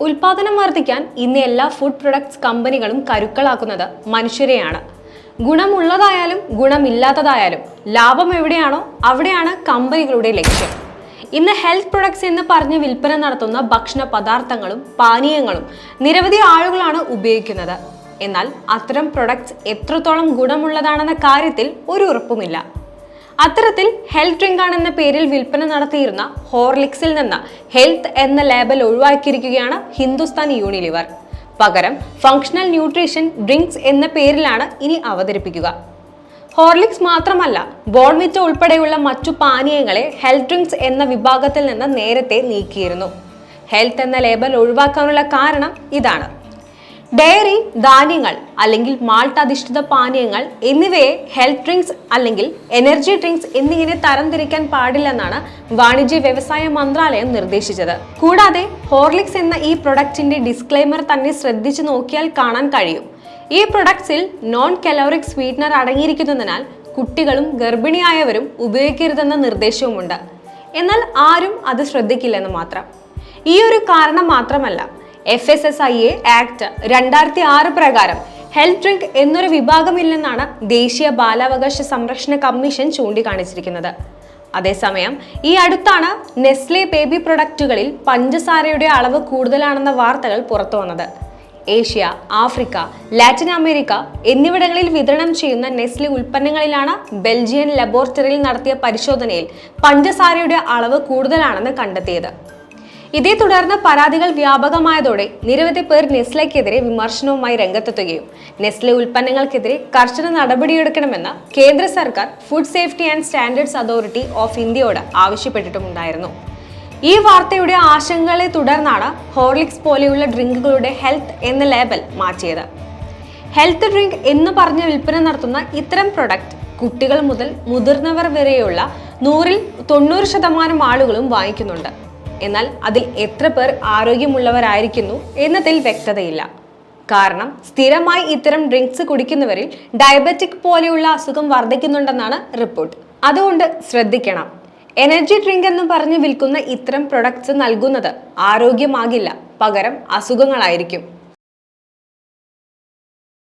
ഉൽപാദനം വർദ്ധിക്കാൻ ഇന്ന് എല്ലാ ഫുഡ് പ്രൊഡക്ട്സ് കമ്പനികളും കരുക്കളാക്കുന്നത് മനുഷ്യരെയാണ്. ഗുണമുള്ളതായാലും ഗുണമില്ലാത്തതായാലും ലാഭം എവിടെയാണോ അവിടെയാണ് കമ്പനികളുടെ ലക്ഷ്യം. ഇന്ന് ഹെൽത്ത് പ്രൊഡക്ട്സ് എന്ന് പറഞ്ഞ് വിൽപ്പന നടത്തുന്ന ഭക്ഷണ പദാർത്ഥങ്ങളും പാനീയങ്ങളും നിരവധി ആളുകളാണ് ഉപയോഗിക്കുന്നത്. എന്നാൽ അത്തരം പ്രൊഡക്ട്സ് എത്രത്തോളം ഗുണമുള്ളതാണെന്ന കാര്യത്തിൽ ഒരു ഉറപ്പുമില്ല. അത്തരത്തിൽ ഹെൽത്ത് ഡ്രിങ്ക് ആണെന്ന പേരിൽ വിൽപ്പന നടത്തിയിരുന്ന ഹോർലിക്സിൽ നിന്ന് ഹെൽത്ത് എന്ന ലേബൽ ഒഴിവാക്കിയിരിക്കുകയാണ് ഹിന്ദുസ്ഥാൻ യൂണിലിവർ. പകരം ഫങ്ഷണൽ ന്യൂട്രീഷൻ ഡ്രിങ്ക്സ് എന്ന പേരിലാണ് ഇനി അവതരിപ്പിക്കുക. ഹോർലിക്സ് മാത്രമല്ല, ബോൺവിറ്റ ഉൾപ്പെടെയുള്ള മറ്റു പാനീയങ്ങളെ ഹെൽത്ത് ഡ്രിങ്ക്സ് എന്ന വിഭാഗത്തിൽ നിന്ന് നേരത്തെ നീക്കിയിരുന്നു. ഹെൽത്ത് എന്ന ലേബൽ ഒഴിവാക്കാനുള്ള കാരണം ഇതാണ്. ഡയറി, ധാന്യങ്ങൾ അല്ലെങ്കിൽ മാൾട്ട് അധിഷ്ഠിത പാനീയങ്ങൾ എന്നിവയെ ഹെൽത്ത് ഡ്രിങ്ക്സ് അല്ലെങ്കിൽ എനർജി ഡ്രിങ്ക്സ് എന്നിങ്ങനെ തരംതിരിക്കാൻ പാടില്ലെന്നാണ് വാണിജ്യ വ്യവസായ മന്ത്രാലയം നിർദ്ദേശിച്ചത്. കൂടാതെ ഹോർലിക്സ് എന്ന ഈ പ്രൊഡക്റ്റിന്റെ ഡിസ്ക്ലെയിമർ തന്നെ ശ്രദ്ധിച്ചു നോക്കിയാൽ കാണാൻ കഴിയും. ഈ പ്രൊഡക്ട്സിൽ നോൺ കലോറിക് സ്വീറ്റ്നർ അടങ്ങിയിരിക്കുന്നതിനാൽ കുട്ടികളും ഗർഭിണിയായവരും ഉപയോഗിക്കരുതെന്ന നിർദ്ദേശവുമുണ്ട്. എന്നാൽ ആരും അത് ശ്രദ്ധിക്കില്ലെന്ന് മാത്രം. ഈ ഒരു കാരണം മാത്രമല്ല, FSSAI ആക്ട് 2006 പ്രകാരം ഹെൽത്ത് ഡ്രിങ്ക് എന്നൊരു വിഭാഗമില്ലെന്നാണ് ദേശീയ ബാലാവകാശ സംരക്ഷണ കമ്മീഷൻ ചൂണ്ടിക്കാണിച്ചിരിക്കുന്നത്. അതേസമയം ഈ അടുത്താണ് നെസ്ലെ ബേബി പ്രൊഡക്റ്റുകളിൽ പഞ്ചസാരയുടെ അളവ് കൂടുതലാണെന്ന വാർത്തകൾ പുറത്തു വന്നത്. ഏഷ്യ, ആഫ്രിക്ക, ലാറ്റിൻ അമേരിക്ക എന്നിവിടങ്ങളിൽ വിതരണം ചെയ്യുന്ന നെസ്ലെ ഉൽപ്പന്നങ്ങളിലാണ് ബെൽജിയൻ ലബോറട്ടറിയിൽ നടത്തിയ പരിശോധനയിൽ പഞ്ചസാരയുടെ അളവ് കൂടുതലാണെന്ന് കണ്ടെത്തിയത്. ഇതേ തുടർന്ന് പരാതികൾ വ്യാപകമായതോടെ നിരവധി പേർ നെസ്ലെക്കെതിരെ വിമർശനവുമായി രംഗത്തെത്തുകയും നെസ്ലെ ഉൽപ്പന്നങ്ങൾക്കെതിരെ കർശന നടപടിയെടുക്കണമെന്ന് കേന്ദ്ര സർക്കാർ food safety and standards authority of ഇന്ത്യയോട് ആവശ്യപ്പെട്ടിട്ടുമുണ്ടായിരുന്നു. ഈ വാർത്തയുടെ ആശങ്കകളെ തുടർന്നാണ് ഹോർലിക്സ് പോലെയുള്ള ഡ്രിങ്കുകളുടെ ഹെൽത്ത് എന്ന ലേബൽ മാറ്റിയത്. ഹെൽത്ത് ഡ്രിങ്ക് എന്ന് പറഞ്ഞ് വിൽപ്പന നടത്തുന്ന ഇത്തരം പ്രൊഡക്റ്റ് കുട്ടികൾ മുതൽ മുതിർന്നവർ വരെയുള്ള 100-ൽ 90% ആളുകളും വാങ്ങിക്കുന്നുണ്ട്. എന്നാൽ അതിൽ എത്ര പേർ ആരോഗ്യമുള്ളവരായിരിക്കുന്നു എന്നതിൽ വ്യക്തതയില്ല. കാരണം സ്ഥിരമായി ഇത്തരം ഡ്രിങ്ക്സ് കുടിക്കുന്നവരിൽ ഡയബറ്റിക് പോലെയുള്ള അസുഖം വർദ്ധിക്കുന്നുണ്ടെന്നാണ് റിപ്പോർട്ട്. അതുകൊണ്ട് ശ്രദ്ധിക്കണം. എനർജി ഡ്രിങ്ക് എന്ന് പറഞ്ഞ് വിൽക്കുന്ന ഇത്തരം പ്രൊഡക്ട്സ് നൽകുന്നത് ആരോഗ്യമാകില്ല, പകരം അസുഖങ്ങളായിരിക്കും.